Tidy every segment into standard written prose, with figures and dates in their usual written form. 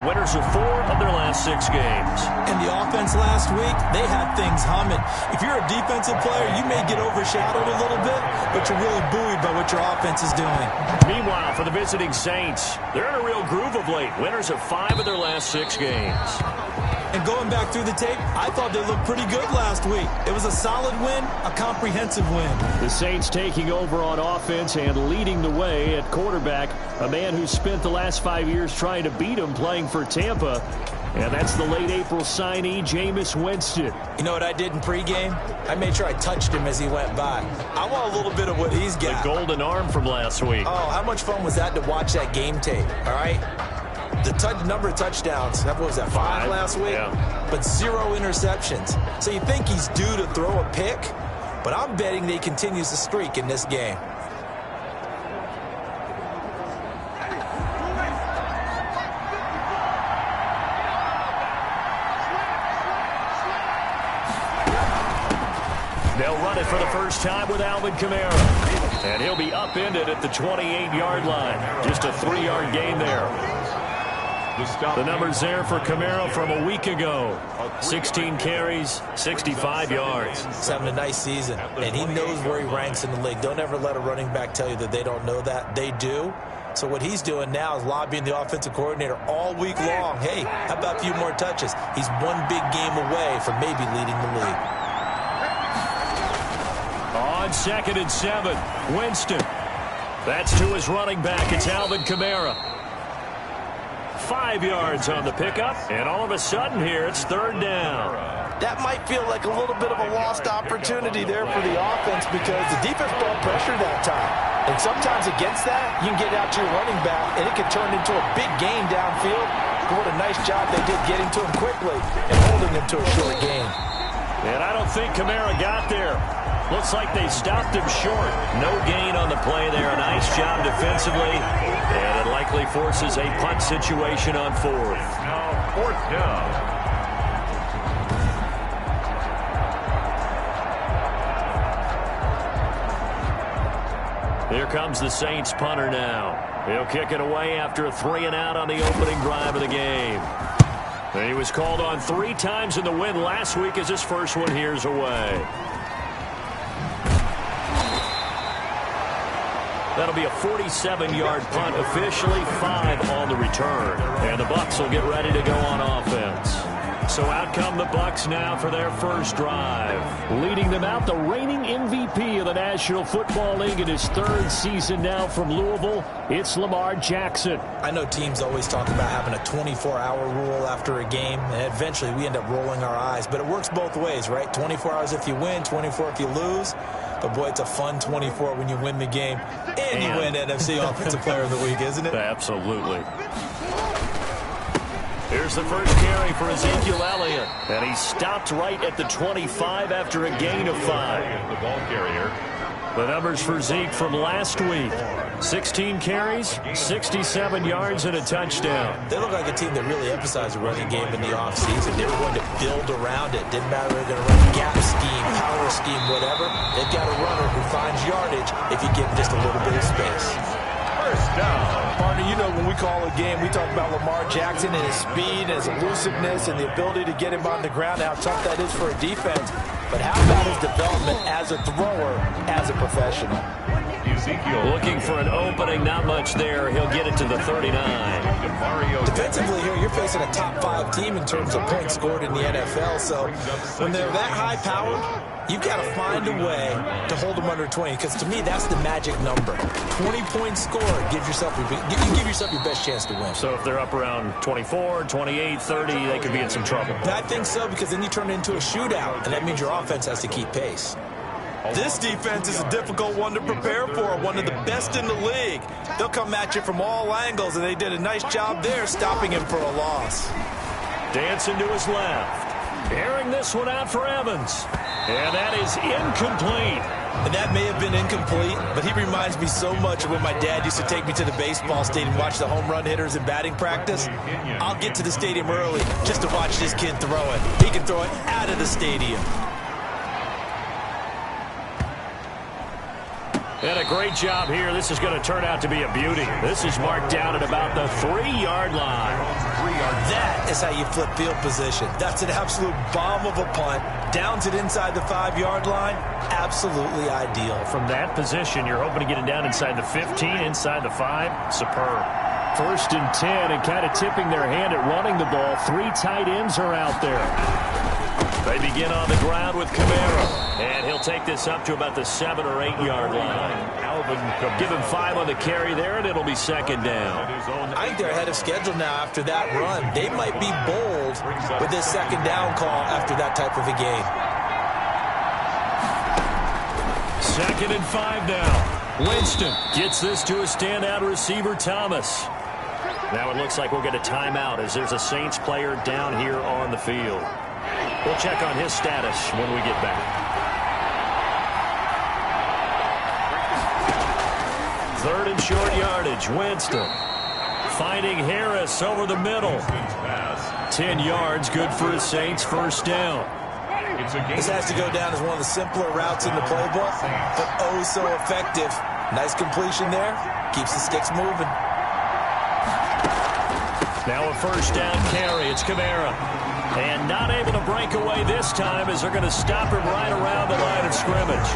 Winners of 4 of their last 6 games. And the offense last week, they had things humming. If you're a defensive player, you may get overshadowed a little bit, but you're really buoyed by what your offense is doing. Meanwhile, for the visiting Saints, they're in a real groove of late. Winners of 5 of their last 6 games. And going back through the tape, I thought they looked pretty good last week. It was a solid win, a comprehensive win. The Saints taking over on offense and leading the way at quarterback, a man who spent the last 5 years trying to beat him playing for Tampa. And that's the late April signee, Jameis Winston. You know what I did in pregame? I made sure I touched him as he went by. I want a little bit of what he's got. The golden arm from last week. Oh, how much fun was that to watch that game tape, all right? The number of touchdowns, what was that, 5 last week? Yeah. But 0 interceptions. So you think he's due to throw a pick, but I'm betting that he continues the streak in this game. They'll run it for the first time with Alvin Kamara. And he'll be upended at the 28-yard line. Just a 3-yard gain there. The numbers there for Kamara from a week ago. 16 carries, 65 yards. He's having a nice season, and he knows where he ranks in the league. Don't ever let a running back tell you that they don't know that. They do. So what he's doing now is lobbying the offensive coordinator all week long. Hey, how about a few more touches? He's one big game away from maybe leading the league. On 2nd and 7, Winston. That's to his running back. It's Alvin Kamara. 5 yards on the pickup, and all of a sudden here, it's 3rd down. That might feel like a little bit of a lost opportunity there for the offense because the defense brought pressure that time. And sometimes against that, you can get out to your running back, and it can turn into a big gain downfield. But what a nice job they did getting to him quickly and holding him to a short gain. And I don't think Kamara got there. Looks like they stopped him short. No gain on the play there. A nice job defensively. And it likely forces a punt situation on 4th. Now 4th down. Here comes the Saints punter now. He'll kick it away after a 3 and out on the opening drive of the game. And he was called on 3 times in the win last week as his first one here's away. That'll be a 47-yard punt, officially 5 on the return. And the Bucs will get ready to go on offense. So out come the Bucs now for their first drive. Leading them out, the reigning MVP of the National Football League in his 3rd season now from Louisville, it's Lamar Jackson. I know teams always talk about having a 24-hour rule after a game, and eventually we end up rolling our eyes. But it works both ways, right? 24 hours if you win, 24 if you lose. But, boy, it's a fun 24 when you win the game and you win NFC Offensive Player of the Week, isn't it? Absolutely. Here's the first carry for Ezekiel Elliott. And he stopped right at the 25 after a gain of 5. The ball carrier. The numbers for Zeke from last week. 16 carries, 67 yards, and a touchdown. They look like a team that really emphasized the running game in the offseason. They were going to build around it. Didn't matter if they're going to run gap scheme, power scheme, whatever. They've got a runner who finds yardage if you give him just a little bit of space. First down. Partner, you know when we call a game, we talk about Lamar Jackson and his speed and his elusiveness and the ability to get him on the ground, how tough that is for a defense. But how about his development as a thrower, as a professional? Ezekiel looking for an opening, not much there. He'll get it to the 39. Defensively here, you're facing a top 5 team in terms of points scored in the NFL. So when they're that high-powered, you've got to find a way to hold them under 20, because to me, that's the magic number. 20 points scored gives yourself you give yourself your best chance to win. So if they're up around 24, 28, 30, they could be in some trouble. I think so, because then you turn it into a shootout, and that means your offense has to keep pace. This defense is a difficult one to prepare for, one of the best in the league. They'll come at you from all angles, and they did a nice job there stopping him for a loss. Dancing to his left. Airing this one out for Evans. And that is incomplete. And that may have been incomplete, but he reminds me so much of when my dad used to take me to the baseball stadium and watch the home run hitters in batting practice. I'll get to the stadium early just to watch this kid throw it. He can throw it out of the stadium. And a great job here. This is going to turn out to be a beauty. This is marked down at about the 3-yard line. That is how you flip field position. That's an absolute bomb of a punt. Downs it inside the 5-yard line. Absolutely ideal. From that position, you're hoping to get it down inside the 15, inside the 5. Superb. 1st and 10, and kind of tipping their hand at running the ball. 3 tight ends are out there. They begin on the ground with Kamara. And he'll take this up to about the 7 or 8 yard line. Give him 5 on the carry there, and it'll be 2nd down. I think they're ahead of schedule now after that run. They might be bold with this 2nd down call after that type of a game. 2nd and 5 now. Winston gets this to a standout receiver, Thomas. Now it looks like we'll get a timeout as there's a Saints player down here on the field. We'll check on his status when we get back. 3rd and short yardage. Winston finding Harris over the middle. 10 yards, good for a Saints 1st down. This has to go down as one of the simpler routes in the playbook, but oh so effective. Nice completion there. Keeps the sticks moving. Now a 1st down carry. It's Kamara. And not able to break away this time as they're going to stop him right around the line of scrimmage.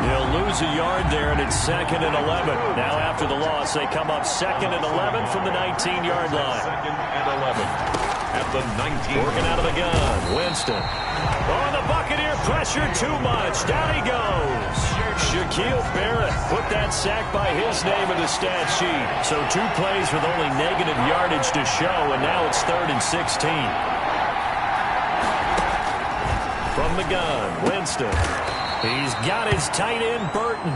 He'll lose a yard there, and it's 2nd and 11. Now after the loss, they come up 2nd and 11 from the 19-yard line. 2nd and 11 at the 19. Working out of the gun. Winston. Oh, the Buccaneer pressure too much. Down he goes. Shaquille Barrett put that sack by his name in the stat sheet. So 2 plays with only negative yardage to show, and now it's 3rd and 16. From the gun, Winston. He's got his tight end, Burton.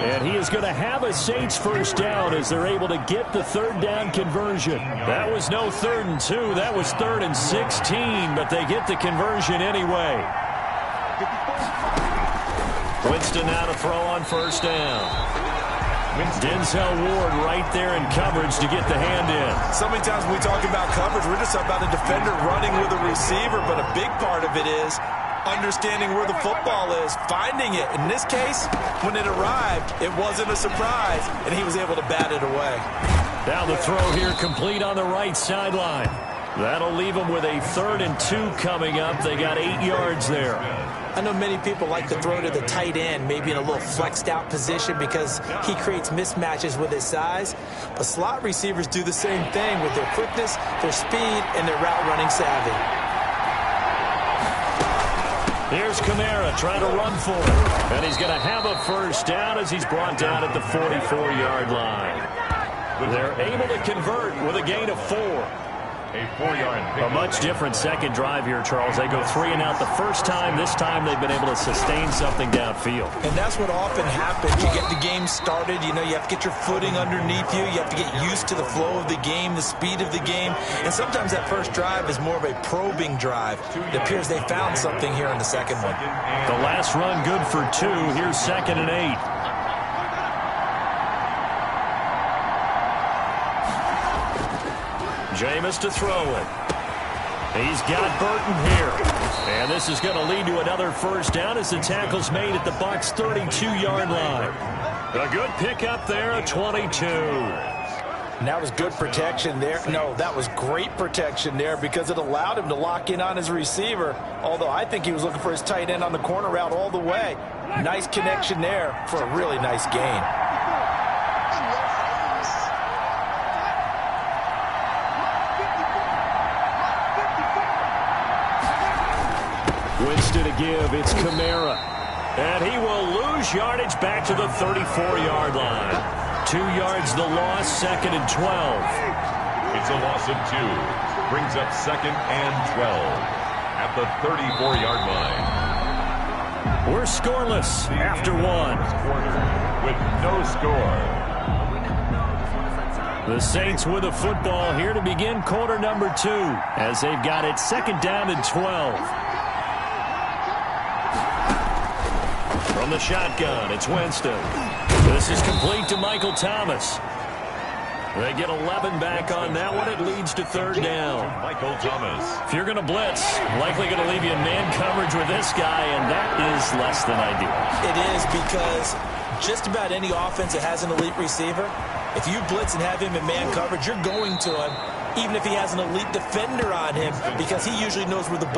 And he is going to have a Saints 1st down as they're able to get the 3rd down conversion. That was no 3rd and 2. That was 3rd and 16, but they get the conversion anyway. Winston now to throw on 1st down. Denzel Ward right there in coverage to get the hand in. So many times when we talk about coverage, we're just talking about a defender running with a receiver, but a big part of it is understanding where the football is, finding it. In this case, when it arrived, it wasn't a surprise, and he was able to bat it away. Now the throw here complete on the right sideline. That'll leave them with a 3rd and 2 coming up. They got 8 yards there. I know many people like to throw to the tight end, maybe in a little flexed out position because he creates mismatches with his size. But slot receivers do the same thing with their quickness, their speed, and their route running savvy. Here's Kamara trying to run for it. And he's going to have a 1st down as he's brought down at the 44-yard line. They're able to convert with a gain of 4. A 4-yard A much different 2nd drive here, Charles. They go 3 and out the first time. This time they've been able to sustain something downfield. And that's what often happens. You get the game started. You know, you have to get your footing underneath you. You have to get used to the flow of the game, the speed of the game. And sometimes that 1st drive is more of a probing drive. It appears they found something here in the 2nd one. The last run good for 2. Here's 2nd and 8. Jameis to throw it. He's got Burton here. And this is going to lead to another 1st down as the tackle's made at the Bucs' 32-yard line. A good pickup there, a 22. And that was good protection there. No, that was great protection there because it allowed him to lock in on his receiver. Although I think he was looking for his tight end on the corner route all the way. Nice connection there for a really nice gain. Winston to give. It's Kamara. And he will lose yardage back to the 34-yard line. 2 yards the loss, 2nd and 12. It's a loss of 2. Brings up 2nd and 12 at the 34-yard line. We're scoreless after 1. Quarter with no score. The Saints with the football here to begin quarter number 2 as they've got it 2nd down and 12. From the shotgun, it's Winston. This is complete to Michael Thomas. They get 11 back on that one. It leads to 3rd down. Michael Thomas. If you're going to blitz, likely going to leave you in man coverage with this guy, and that is less than ideal. It is because just about any offense that has an elite receiver, if you blitz and have him in man coverage, you're going to him. even if he has an elite defender on him, because he usually knows where the ball